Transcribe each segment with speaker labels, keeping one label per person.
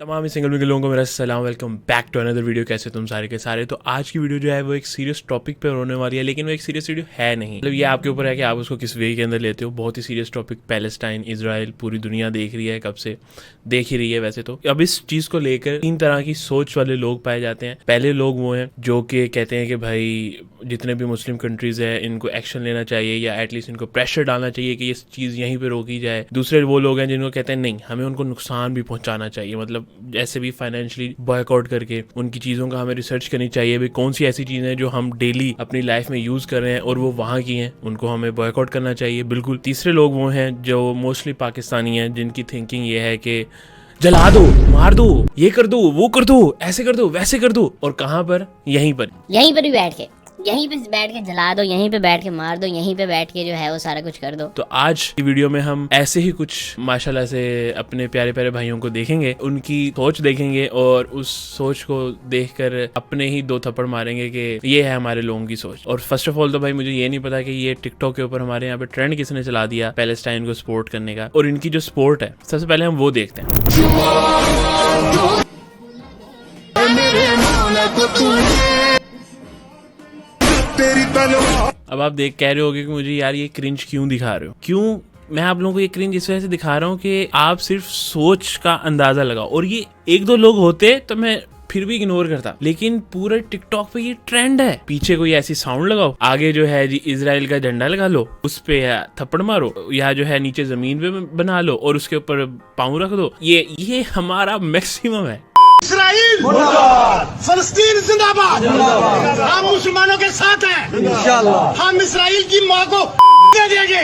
Speaker 1: तमाम सिंगल विंगल लोगों को मेरा सलाम, welcome back to another video. कैसे तुम सारे के सारे। तो आज की वीडियो जो है वो एक सीरियस टॉपिक पे होने वाली है, लेकिन वो एक सीरियस वीडियो है नहीं। मतलब ये आपके ऊपर है कि आप उसको किस वे के अंदर लेते हो। बहुत ही सीरियस टॉपिक, पैलेस्टाइन, इजराइल, पूरी दुनिया देख रही है, कब से देख ही रही है वैसे तो। अब इस चीज़ को लेकर 3 तरह की सोच वाले लोग पाए जाते हैं। पहले लोग वो हैं जो कि कहते हैं कि भाई जितने भी मुस्लिम कंट्रीज है इनको एक्शन लेना चाहिए या एटलीस्ट इनको प्रेशर डालना चाहिए कि ये चीज़ यहीं पे रोकी जाए। दूसरे वो लोग हैं जिनको कहते हैं नहीं, हमें उनको नुकसान भी पहुंचाना चाहिए, मतलब ऐसे भी फाइनेंशियली बॉयकॉट करके उनकी चीज़ों का हमें रिसर्च करनी चाहिए भी कौन सी ऐसी चीज़ें हैं जो हम डेली अपनी लाइफ में यूज़ कर रहे हैं और वो वहाँ की हैं, उनको हमें बॉयकॉट करना चाहिए बिल्कुल। तीसरे लोग वो हैं जो मोस्टली पाकिस्तानी हैं, जिनकी थिंकिंग ये है कि जला दो, मार दो, ये कर दो, वो कर दो, ऐसे कर दो, वैसे कर दो। और कहाँ पर? यहीं पर
Speaker 2: भी बैठ के जला दो, यहीं पे बैठ के मार दो, यहीं पे बैठ के जो है वो सारा कुछ कर दो।
Speaker 1: तो आज की वीडियो में हम ऐसे ही कुछ माशाल्लाह से अपने प्यारे प्यारे भाइयों को देखेंगे, उनकी सोच देखेंगे और उस सोच को देखकर अपने ही 2 थप्पड़ मारेंगे कि ये है हमारे लोगों की सोच। और फर्स्ट ऑफ ऑल तो भाई मुझे ये नहीं पता कि ये टिकटॉक के ऊपर हमारे यहाँ पे ट्रेंड किसने चला दिया पैलेस्टाइन को सपोर्ट करने का, और इनकी जो सपोर्ट है सबसे पहले हम वो देखते हैं। अब आप देख कह रहे होगे कि मुझे यार ये क्रिंज क्यों दिखा रहे हो। क्यों मैं आप लोगों को ये क्रिंज इस वजह से दिखा रहा हूँ कि आप सिर्फ सोच का अंदाजा लगाओ। और ये 1-2 लोग होते तो मैं फिर भी इग्नोर करता, लेकिन पूरे टिकटॉक पे ये ट्रेंड है। पीछे कोई ऐसी साउंड लगाओ, आगे जो है जी इजराइल का झंडा लगा लो, उस पे थप्पड़ मारो, या जो है नीचे जमीन पे बना लो और उसके ऊपर पाँव रख दो। ये हमारा मैक्सिमम है।
Speaker 3: इस्राइल फलस्तीन जिंदाबाद, हम मुसलमानों के साथ हैं इंशाअल्लाह। हम इस्राइल की माँ को दे देंगे।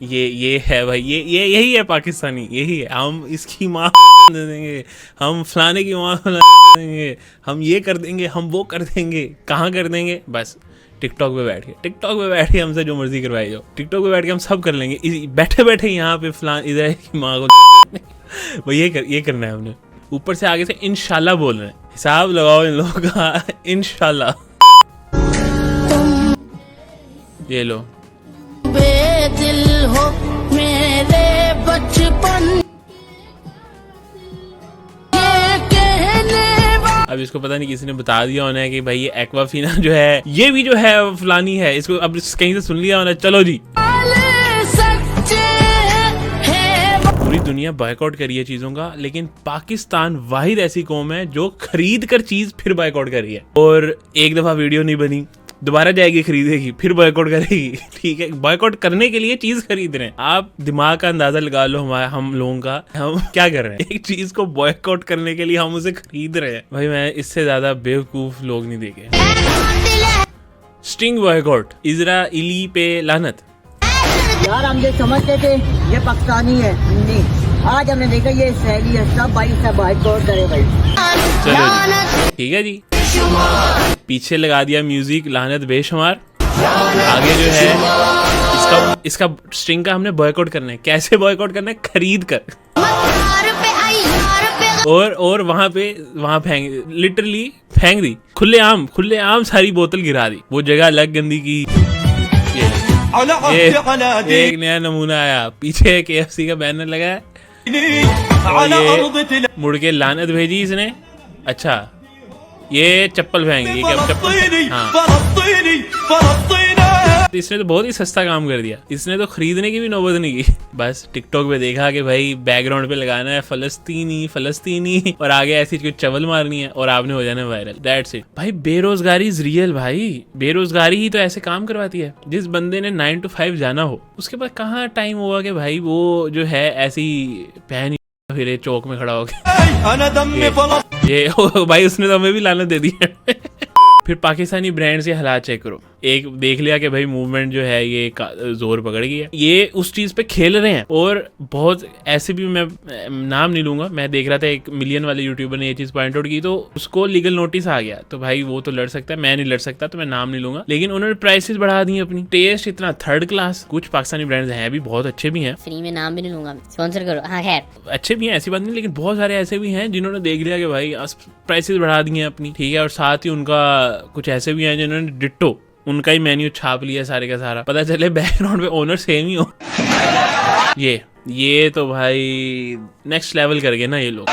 Speaker 1: ये है भाई, ये यही है पाकिस्तानी, यही है। हम इसकी माँ दे देंगे, हम फलाने की माँ देंगे, हम ये कर देंगे, हम वो कर देंगे। कहाँ कर देंगे? बस टिकटॉक पे बैठ के हमसे जो मर्जी करवाई जाओ। टिकटॉक पे बैठ के हम सब कर लेंगे, बैठे बैठे यहाँ पे फलान इधर की माँ को वो ये करना है हमने। ऊपर से आगे से इंशाल्लाह बोल रहे हैं, हिसाब लगाओ इन लोगों का। इंशाल्लाह ये लो, बेदिल हो मेरे बचपन। अब इसको पता नहीं किसी ने बता दिया होना है कि भाई ये एक्वाफीना जो है ये भी जो है फलानी है, इसको अब कहीं से सुन लिया होना। चलो जी, पूरी दुनिया बॉयकॉट करी है चीजों का, लेकिन पाकिस्तान वाहिद ऐसी कौम है जो खरीद कर चीज फिर बॉयकॉट कर रही है। और एक दफा वीडियो नहीं बनी, दोबारा जाएगी खरीदेगी, फिर बॉयकॉट करेगी। ठीक है, बॉयकॉट करने के लिए चीज खरीद रहे हैं। आप दिमाग का अंदाजा लगा लो हम लोगों का, हम क्या कर रहे हैं। एक चीज को बॉयकॉट करने के लिए हम उसे खरीद रहे हैं। भाई मैं इससे ज्यादा बेवकूफ लोग नहीं देखे। स्टिंग बॉयकॉट, इजराइली पे लानत।
Speaker 4: यार हम जो समझते थे ये पाकिस्तानी है, नहीं, आज हमने देखा ये इसराइली है। सब भाई सब बॉयकॉट करे भाई।
Speaker 1: चलो ठीक है जी, पीछे लगा दिया म्यूजिक लानत बेशुमार। आगे जो है इसका स्ट्रिंग का हमने बॉयकॉट करना है। कैसे बॉयकॉट करना है? खरीद कर और वहां लिटरली फेंक दी, खुलेआम सारी बोतल गिरा दी। वो जगह अलग गंदी की। एक नया नमूना आया, पीछे KFC का बैनर लगा है और ये मुड़ के लानत भेजी इसने। अच्छा ये चप्पल फेंकी, क्या चप्पल? हाँ, इसने तो बहुत ही सस्ता काम कर दिया। इसने तो खरीदने की भी नौबत नहीं की। बस टिकटॉक पे देखा कि भाई बैकग्राउंड पे लगाना है फलस्तीनी और आगे ऐसी कुछ चवल मारनी है और आपने हो जाना वायरल। दैट्स इट भाई। बेरोजगारी इज रियल भाई। बेरोजगारी ही तो ऐसे काम करवाती है। जिस बंदे ने 9 to 5 जाना हो, उसके पास कहाँ टाइम होगा कि भाई वो जो है ऐसी पहन फिर चौक में खड़ा हो गया। ये भाई उसने तो हमें भी लानत दे दी है। फिर पाकिस्तानी ब्रांड से हालात चेक करो। एक देख लिया कि भाई मूवमेंट जो है ये जोर पकड़ गई है, ये उस चीज पे खेल रहे हैं। और बहुत ऐसे भी, मैं नाम नहीं लूंगा, मैं देख रहा था 1 मिलियन वाले यूट्यूबर ने ये चीज पॉइंट आउट की, तो उसको लीगल नोटिस आ गया। तो भाई वो तो लड़ सकता है, मैं नहीं लड़ सकता, तो मैं नाम नहीं लूंगा। लेकिन उन्होंने प्राइसेस बढ़ा दी अपनी। टेस्ट इतना 3rd क्लास। कुछ पाकिस्तानी ब्रांड्स हैं भी, बहुत अच्छे भी हैं,
Speaker 2: फ्री में नाम भी नहीं लूंगा, स्पॉन्सर करो। हाँ खैर
Speaker 1: अच्छे भी हैं, ऐसी बात नहीं, लेकिन बहुत सारे ऐसे भी हैं जिन्होंने देख लिया कि भाई प्राइसेस बढ़ा दी हैं अपनी। ठीक है, और साथ ही उनका कुछ ऐसे भी हैं जिन्होंने डिट्टो उनका ही मेन्यू छाप लिया सारे का सारा। पता चले बैकग्राउंड पे ओनर सेम ही हो। ये तो भाई नेक्स्ट लेवल कर गए ना ये लोग।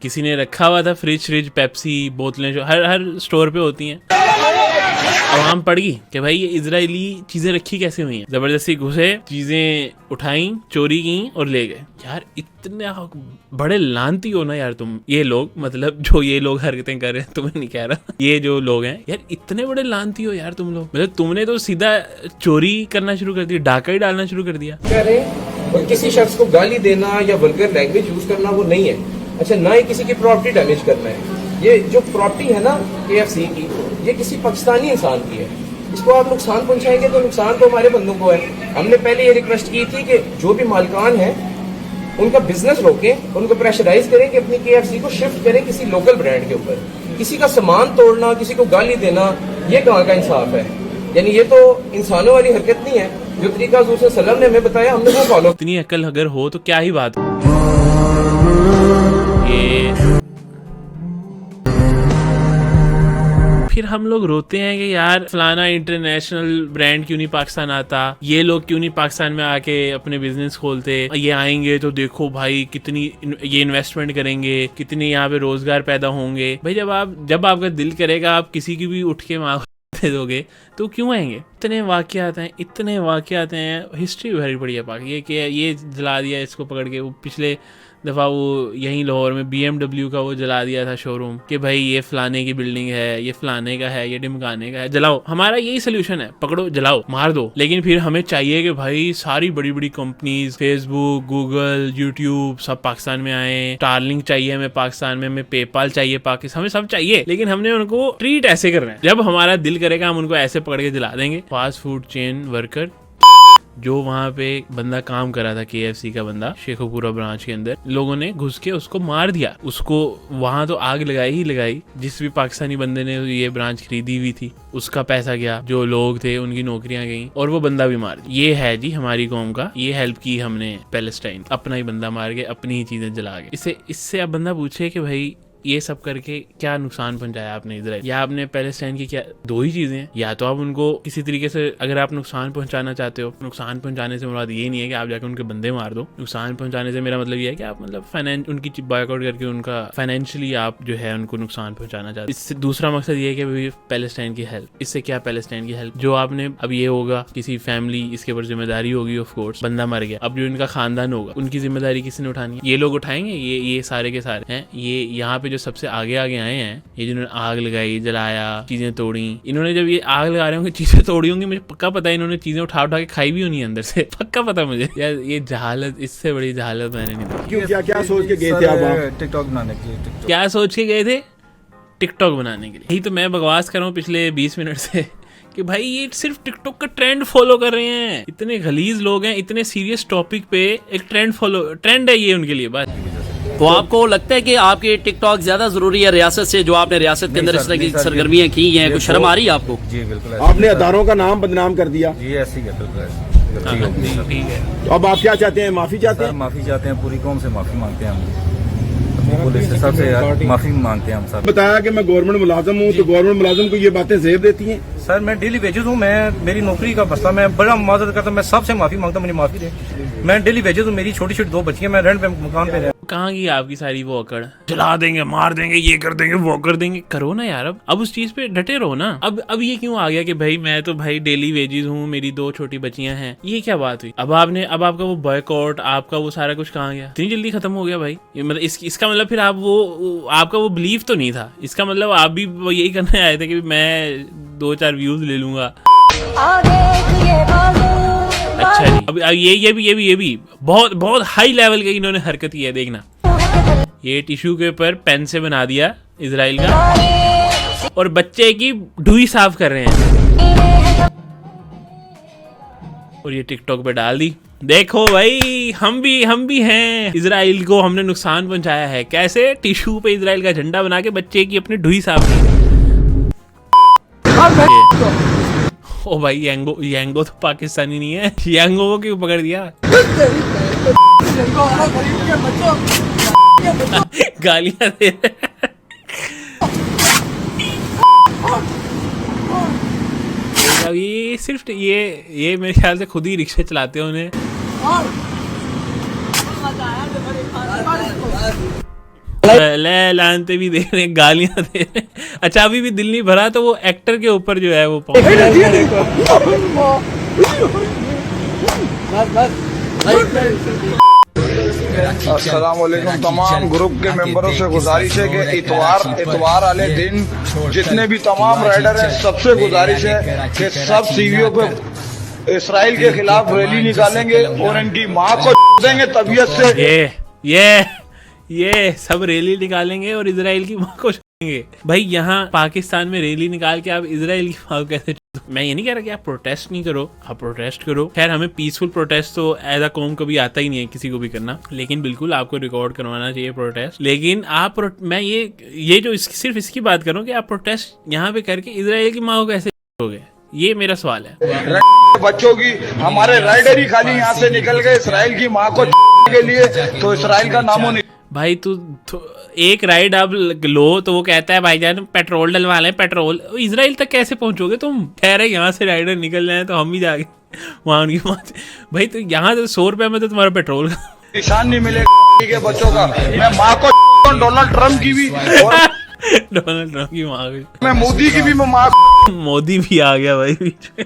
Speaker 1: किसी ने रखा हुआ था फ्रिज पेप्सी बोतलें जो हर स्टोर पे होती हैं, आवाम पड़ गई कि भाई ये इजरायली चीजें रखी कैसे हुई हैं। जबरदस्ती घुसे, चीजें उठाई, चोरी की और ले गए। यार इतने बड़े लानती हो ना यार तुम, ये लोग, मतलब जो ये लोग हरकतें कर रहे हैं, तुम्हें नहीं कह रहा, ये जो लोग हैं यार इतने बड़े लानती हो यार तुम लोग। मतलब तुमने तो सीधा चोरी करना शुरू कर दिया, डाका ही डालना शुरू कर दिया।
Speaker 5: कह रहे हैं और किसी शख्स को गाली देना या वल्गर लैंग्वेज यूज करना वो नहीं है। अच्छा, ना ही किसी की प्रॉपर्टी डैमेज करना है। ये जो प्रॉपर्टी है ना KFC की, ये किसी पाकिस्तानी इंसान की है। इसको आप नुकसान पहुंचाएंगे तो नुकसान तो हमारे बंदों को है। हमने पहले ये रिक्वेस्ट की थी कि जो भी मालिकान है उनका बिजनेस रोकें, उनको प्रेशराइज करें कि अपनी KFC को शिफ्ट करें किसी लोकल ब्रांड के ऊपर। किसी का सामान तोड़ना, किसी को गाली देना, ये कहाँ का इंसाफ है? यानी ये तो इंसानों वाली हरकत नहीं है। जो तरीका हुज़ूर सल्लल्लाहु अलैहि वसल्लम ने हमें बताया, हमने वो फॉलो।
Speaker 1: इतनी अकल अगर हो तो क्या ही बात। ये फिर हम लोग रोते हैं कि यार फलाना इंटरनेशनल ब्रांड क्यों नहीं पाकिस्तान आता, ये लोग क्यों नहीं पाकिस्तान में आके अपने बिजनेस खोलते। ये आएंगे तो देखो भाई कितनी ये इन्वेस्टमेंट करेंगे, कितने यहाँ पे रोजगार पैदा होंगे। भाई जब आपका दिल करेगा आप किसी की भी उठ के मांग दे दोगे तो क्यों आएंगे। इतने वाक़यात हैं, हिस्ट्री भरी पड़ी है पाक। ये जला दिया इसको पकड़ के, वो पिछले दफ़ा वो यहीं लाहौर में BMW का वो जला दिया था शोरूम कि भाई ये फलाने की बिल्डिंग है, ये फलाने का है, ये ढिमकाने का है, जलाओ। हमारा यही सोल्यूशन है, पकड़ो जलाओ मार दो। लेकिन फिर हमें चाहिए कि भाई सारी बड़ी बड़ी कंपनीज, फेसबुक, गूगल, यूट्यूब सब पाकिस्तान में आए। स्टारलिंक चाहिए हमें पाकिस्तान में, हमें पेपाल चाहिए पाकिस्तान, हमें सब चाहिए। लेकिन हमने उनको ट्रीट ऐसे करना है, जब हमारा दिल करेगा हम उनको ऐसे पकड़ के जला देंगे। फास्ट फूड चेन वर्कर जो वहाँ पे बंदा काम कर रहा था, KFC का बंदा, शेखोपुरा ब्रांच के अंदर, लोगों ने घुस के उसको मार दिया। उसको वहाँ तो आग लगाई। जिस भी पाकिस्तानी बंदे ने ये ब्रांच खरीदी हुई थी उसका पैसा गया, जो लोग थे उनकी नौकरियां गई और वो बंदा भी मार दिया। ये है जी हमारी कौम का, ये हेल्प की हमने पैलेस्टाइन, अपना ही बंदा मार के अपनी ही चीजें जला के। इससे अब बंदा पूछे कि भाई ये सब करके क्या नुकसान पहुंचाया आपने इजराइल या आपने पैलेस्टाइन की? क्या दो ही चीजें हैं, या तो आप उनको किसी तरीके से अगर आप नुकसान पहुंचाना चाहते हो, नुकसान पहुंचाने से मुराद ये नहीं है कि आप जाकर उनके बंदे मार दो। नुकसान पहुंचाने से मेरा मतलब ये है कि आप मतलब उनकी बॉयकॉट करके उनका फाइनेंशियली आप जो है उनको नुकसान पहुंचाना चाहते। इससे दूसरा मकसद ये है कि पैलेस्टाइन की हेल्प। इससे क्या पैलेस्टाइन की हेल्प? जो आपने अब ये होगा किसी फैमिली, इसके ऊपर जिम्मेदारी होगी, ऑफ कोर्स बंदा मर गया, अब जो इनका खानदान होगा उनकी जिम्मेदारी किसने उठानी है? ये लोग उठाएंगे, ये सारे के सारे हैं। ये यहाँ पे जो सबसे आगे आए हैं, ये जिन्होंने आग लगाई, जलाया, चीजें तोड़ी, इन्होंने जब ये आग लगा रहे होंगे, चीजें तोड़ी होंगी, मुझे पक्का पता है इन्होंने चीजें उठा के खाई भी होनी है अंदर से, पक्का पता मुझे। यार ये जहालत, इससे बड़ी जहालत मैंने नहीं देखी।
Speaker 3: क्या सोच के गए थे आप?
Speaker 6: टिकटॉक बनाने के लिए।
Speaker 1: क्या सोच के गए थे? टिकटॉक बनाने के लिए। यही तो मैं बकवास कर रहा हूँ पिछले 20 मिनट से कि भाई ये सिर्फ टिकटॉक का ट्रेंड फॉलो कर रहे हैं। इतने गलीज लोग हैं, इतने सीरियस टॉपिक पे एक ट्रेंड है ये उनके लिए। बात
Speaker 7: तो आपको लगता है कि आपके टिकटॉक ज्यादा जरूरी है रियासत से, जो आपने रियासत के अंदर इस तरह की सरगर्मियां की हैं? कुछ शर्म आ रही है आपको?
Speaker 6: जी बिल्कुल।
Speaker 3: आपने अदारों का नाम बदनाम कर दिया।
Speaker 6: जी ऐसी बिल्कुल
Speaker 1: ठीक है।
Speaker 3: तो अब आप क्या चाहते हैं? माफी चाहते हैं?
Speaker 6: माफी चाहते हैं, पूरी कौम से माफी मांगते हैं हम, पुलिस से सबसे माफी मांगते हैं हम सब।
Speaker 3: बताया कि मैं गवर्नमेंट मुलाजम हूँ, तो गवर्नमेंट मुलाजम को ये बातें जेब देती हैं?
Speaker 6: सर मैं डेली वेजेस हूँ, मैं मेरी नौकरी का मसला, मैं बड़ा माजरत करता हूँ, मैं सबसे माफी मांगता हूँ, मुझे माफी दे। मैं डेली वेजेस हूँ, मेरी छोटी छोटी 2 बच्चियां, मैं रेंट पे मकान पे।
Speaker 1: कहाँ की आपकी सारी वो अकड़, जला देंगे, मार देंगे, ये कर देंगे, वो कर देंगे? करो ना यार, अब उस चीज पे डटे रहो ना। अब ये क्यों आ गया कि भाई मैं तो भाई डेली वेजेस हूँ, मेरी 2 छोटी बच्चियां हैं, ये क्या बात हुई? अब आपका वो बॉयकॉट, आपका वो सारा कुछ कहाँ गया? इतनी जल्दी खत्म हो गया भाई? मतलब इसका मतलब फिर आपका वो बिलीफ तो नहीं था, इसका मतलब आप भी यही करने आए थे कि मैं 2-4 व्यूज ले लूंगा। अच्छा जी, अब ये भी बहुत हाई लेवल की इन्होंने हरकत की है। देखना, ये टिश्यू के ऊपर पेन से बना दिया इजराइल का और बच्चे की ढूई साफ कर रहे हैं और ये टिकटॉक पे डाल दी। देखो भाई, हम भी हैं, इजराइल को हमने नुकसान पहुंचाया है। कैसे? टिश्यू पे इजराइल का झंडा बना के बच्चे की अपनी ढूई साफ की। ओ भाई, यांगो तो पाकिस्तानी नहीं है, यांगो को क्यों पकड़ दिया? गालियां दे मतलब ये सिर्फ ये मेरे ख्याल से खुद ही रिक्शे चलाते हैं उन्हें। ले लानते भी दे रहे, गालियां दे रहे। अच्छा अभी भी दिल नहीं भरा तो वो एक्टर के ऊपर जो है वो
Speaker 8: अस्सलामुअलैकुम। तमाम ग्रुप के मेंबरों से गुजारिश है कि इतवार वाले दिन जितने भी तमाम राइडर हैं सबसे गुजारिश है कि सब सीवीओ पे इसराइल के खिलाफ रैली निकालेंगे और इनकी माँ को देंगे तबीयत से।
Speaker 1: ये सब रैली निकालेंगे और इजराइल की माँ को छोड़ेंगे। भाई यहाँ पाकिस्तान में रैली निकाल के आप इजराइल की माँ को कैसे? मैं ये नहीं कह रहा कि आप प्रोटेस्ट नहीं करो, आप प्रोटेस्ट करो। खैर हमें पीसफुल प्रोटेस्ट तो एज अ कौम कभी आता ही नहीं है किसी को भी करना, लेकिन बिल्कुल आपको रिकॉर्ड करवाना चाहिए प्रोटेस्ट। लेकिन आप मैं ये जो सिर्फ इसकी बात करूँ कि आप प्रोटेस्ट यहाँ पे करके इजराइल की माँ को कैसे छोड़ोगे, ये मेरा सवाल है।
Speaker 8: बच्चों की हमारे राइडर ही खाली यहाँ से निकल गए इसराइल की माँ को के लिए, तो इसराइल का नामो नहीं।
Speaker 1: भाई तू एक राइड आप लो तो वो कहता है भाईजान पेट्रोल डलवा लें, पेट्रोल। इजराइल तक कैसे पहुंचोगे तुम? कह रहे यहाँ से राइडर निकल जाए तो हम ही जाके वहाँ उनकी बात। भाई तो यहाँ से 100 रुपए में तो तुम्हारा पेट्रोल का
Speaker 8: निशान नहीं मिलेगा के बच्चों का। मैं माँ को डोनाल्ड ट्रम्प की भी और
Speaker 1: डोनाल्ड ट्रम्प की माँ
Speaker 8: मैं मोदी की भी मैं माँ
Speaker 1: मोदी भी आ गया भाई बीच में।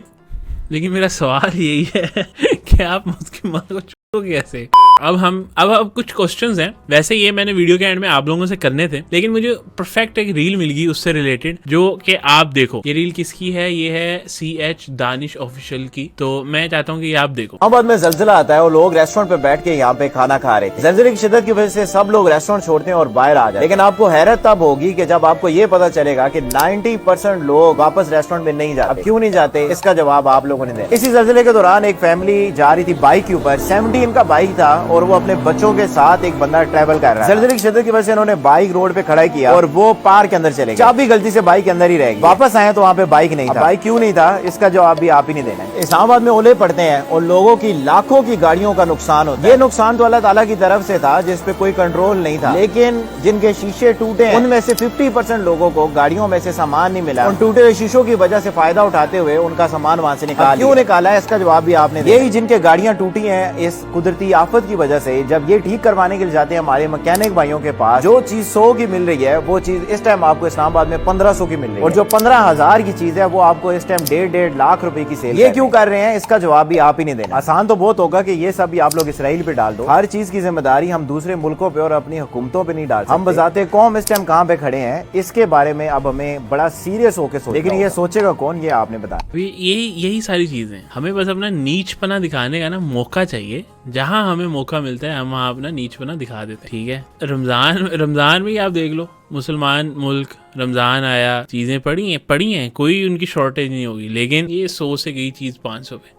Speaker 1: लेकिन मेरा सवाल यही है कि आप उसकी माँ को छोड़ोगे कैसे? अब कुछ क्वेश्चंस हैं। वैसे ये मैंने वीडियो के एंड में आप लोगों से करने थे, लेकिन मुझे परफेक्ट एक रील मिल गई उससे रिलेटेड, जो कि आप देखो। ये रील किसकी है? ये है CH दानिश ऑफिशियल की। तो मैं चाहता हूँ कि आप देखो।
Speaker 9: इस्लामाबाद में जल्जला आता है और लोग रेस्टोरेंट पे बैठ के यहाँ पे खाना खा रहे थे। जल्जले की शिद्दत की वजह से सब लोग रेस्टोरेंट छोड़ते हैं और बाहर आ जाते हैं। लेकिन आपको हैरत तब होगी कि जब आपको ये पता चलेगा कि 90% लोग वापस रेस्टोरेंट में नहीं जाते। क्यों नहीं जाते, इसका जवाब आप लोगों ने दिया। इसी जल्जले के दौरान एक फैमिली जा रही थी बाइक के ऊपर, 17 का बाइक था और वो अपने बच्चों के साथ एक बंदा ट्रैवल कर रहा है। जल्जले की शिद्दत की वजह से उन्होंने बाइक रोड पे खड़ा किया और वो पार्क के अंदर चले गए। चाबी गलती से बाइक के अंदर ही रह गई। वापस आए तो वहाँ पे बाइक नहीं था। बाइक क्यों नहीं था, इसका जवाब भी आप ही नहीं देना है। इस्लामाबाद में ओले पड़ते हैं और लोगों की लाखों की गाड़ियों का नुकसान होता है। ये नुकसान तो अल्लाह ताला की तरफ से था जिसपे कोई कंट्रोल नहीं था, लेकिन जिनके शीशे टूटे उनमें से 50% लोगों को गाड़ियों में से सामान नहीं मिला। उन टूटे हुए शीशों की वजह से फायदा उठाते हुए उनका सामान वहाँ से निकाल। क्यों निकाला है, इसका जवाब भी आपने दिया। यही जिनके गाड़ियाँ टूटी हैं इस कुदरती आफत की वजह से, जब ये ठीक करवाने के लिए जाते हैं हमारे मैकेनिक भाइयों के पास, जो चीज 100 की मिल रही है वो चीज इस टाइम आपको इस्लामाबाद में 1500 की मिल रही है, और जो 15,000 की चीज है वो आपको इस टाइम 1.5 लाख रुपए की सेल। ये क्यों कर रहे हैं, इसका जवाब भी आप ही नहीं देना। आसान तो बहुत होगा कि ये सब भी आप लोग इसराइल पे डाल दो। हर चीज की जिम्मेदारी हम दूसरे मुल्कों पे और अपनी हुकूमतों पे नहीं डाल सकते। हम बजाते कौम इस टाइम कहाँ पे खड़े हैं, इसके बारे में अब हमें बड़ा सीरियस होकर सोचना। लेकिन ये सोचेगा कौन, ये आपने बताया।
Speaker 1: यही सारी चीजें हमें बस अपना नीचपना दिखाने का ना मौका चाहिए। जहां हमें मौका मिलता है हम वहाँ अपना नीचपना दिखा देते हैं। ठीक है, रमजान में आप देख लो, मुसलमान मुल्क, रमजान आया, चीजें पड़ी हैं, कोई उनकी शॉर्टेज नहीं होगी। लेकिन ये 100 से गई चीज 500 पे।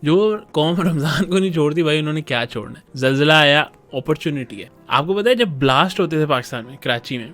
Speaker 1: जो कौम रमजान को नहीं छोड़ती भाई, उन्होंने क्या छोड़ना है? जल्जला आया, अपॉर्चुनिटी है। आपको पता है जब ब्लास्ट होते थे पाकिस्तान में, कराची में,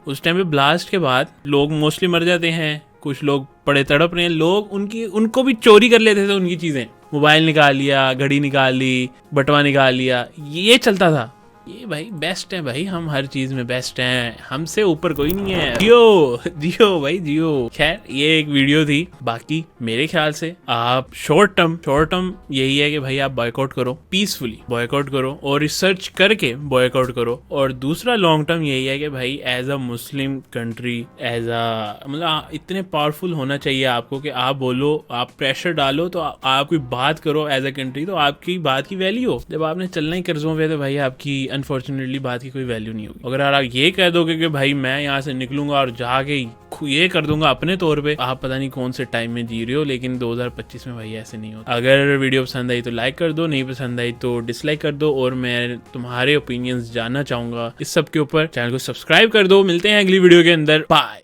Speaker 1: उस टाइम पे ब्लास्ट के बाद लोग मोस्टली मर जाते हैं, कुछ लोग पड़े तड़प रहे हैं, लोग उनको भी चोरी कर लेते थे उनकी चीजें। मोबाइल निकाल लिया, घड़ी निकाल ली, बटवा निकाल लिया, ये चलता था। ये भाई बेस्ट है भाई, हम हर चीज में बेस्ट हैं, हमसे ऊपर कोई नहीं है। जियो भाई जियो। खैर ये एक वीडियो थी। बाकी मेरे ख्याल से आप शॉर्ट टर्म यही है कि भाई आप बॉयकॉट करो, पीसफुली बॉयकॉट करो और रिसर्च करके बॉयकॉट करो। और दूसरा लॉन्ग टर्म यही है कि भाई as a Muslim country, as a मतलब इतने पावरफुल होना चाहिए आपको कि आप बोलो, आप प्रेशर डालो, तो आप कोई बात करो एज अ कंट्री, तो आपकी बात की वैल्यू हो। जब आपने चलना ही कर्जों पे तो भाई आपकी अनफॉर्चुनेटली बात की कोई वैल्यू नहीं होगी। अगर आप ये कह दोगे कि भाई मैं यहाँ से निकलूंगा और जाके ये कर दूंगा अपने तौर पे, आप पता नहीं कौन से टाइम में जी रहे हो। लेकिन 2025 में भाई ऐसे नहीं होता। अगर वीडियो पसंद आई तो लाइक कर दो, नहीं पसंद आई तो डिसलाइक कर दो, और मैं तुम्हारे ओपिनियंस जानना चाहूंगा इस सब के ऊपर। चैनल को सब्सक्राइब कर दो। मिलते हैं अगली वीडियो के अंदर। बाय।